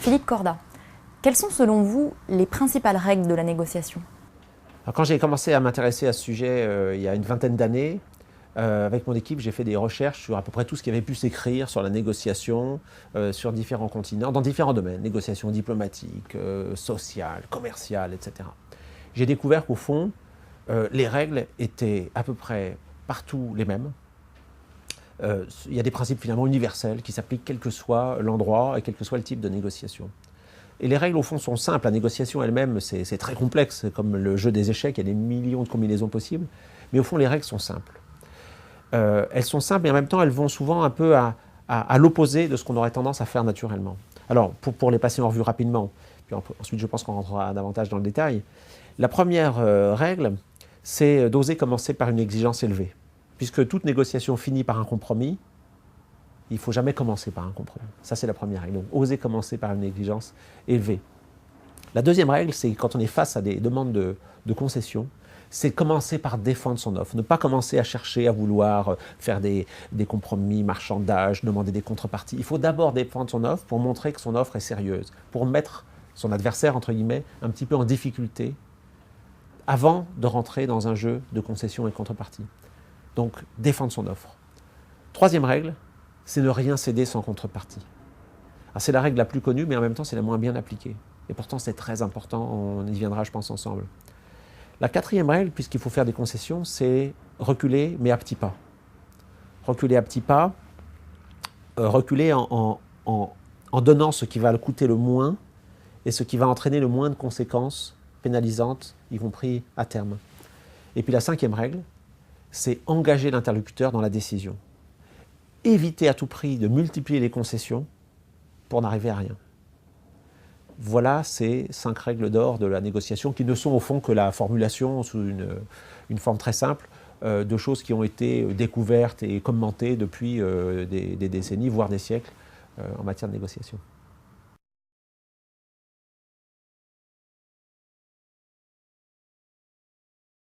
Philippe Corda, quelles sont selon vous les principales règles de la négociation? Alors, quand j'ai commencé à m'intéresser à ce sujet il y a une vingtaine d'années, avec mon équipe, j'ai fait des recherches sur à peu près tout ce qui avait pu s'écrire sur la négociation sur différents continents, dans différents domaines, négociation diplomatique, sociale, commerciale, etc. J'ai découvert qu'au fond, les règles étaient à peu près partout les mêmes. Il y a des principes finalement universels qui s'appliquent quel que soit l'endroit et quel que soit le type de négociation. Et les règles, au fond, sont simples. La négociation elle-même, c'est très complexe, comme le jeu des échecs, il y a des millions de combinaisons possibles. Mais au fond, les règles sont simples. Elles sont simples, mais en même temps, elles vont souvent un peu à l'opposé de ce qu'on aurait tendance à faire naturellement. Alors, pour les passer en revue rapidement, puis ensuite je pense qu'on rentrera davantage dans le détail, la première règle, c'est d'oser commencer par une exigence élevée. Puisque toute négociation finit par un compromis, il ne faut jamais commencer par un compromis. Ça, c'est la première règle. Donc, oser commencer par une exigence élevée. La deuxième règle, c'est quand on est face à des demandes de concession, c'est commencer par défendre son offre. Ne pas commencer à chercher, à vouloir faire des compromis, marchandage, demander des contreparties. Il faut d'abord défendre son offre pour montrer que son offre est sérieuse, pour mettre son adversaire, entre guillemets, un petit peu en difficulté avant de rentrer dans un jeu de concession et de contrepartie. Donc, défendre son offre. Troisième règle, c'est ne rien céder sans contrepartie. C'est la règle la plus connue, mais en même temps, c'est la moins bien appliquée. Et pourtant, c'est très important, on y viendra, je pense, ensemble. La quatrième règle, puisqu'il faut faire des concessions, c'est reculer, mais à petits pas. Reculer à petits pas, reculer en donnant ce qui va coûter le moins et ce qui va entraîner le moins de conséquences pénalisantes, y compris à terme. Et puis la cinquième règle, c'est engager l'interlocuteur dans la décision. Éviter à tout prix de multiplier les concessions pour n'arriver à rien. Voilà ces 5 règles d'or de la négociation qui ne sont au fond que la formulation sous une forme très simple de choses qui ont été découvertes et commentées depuis des décennies, voire des siècles en matière de négociation.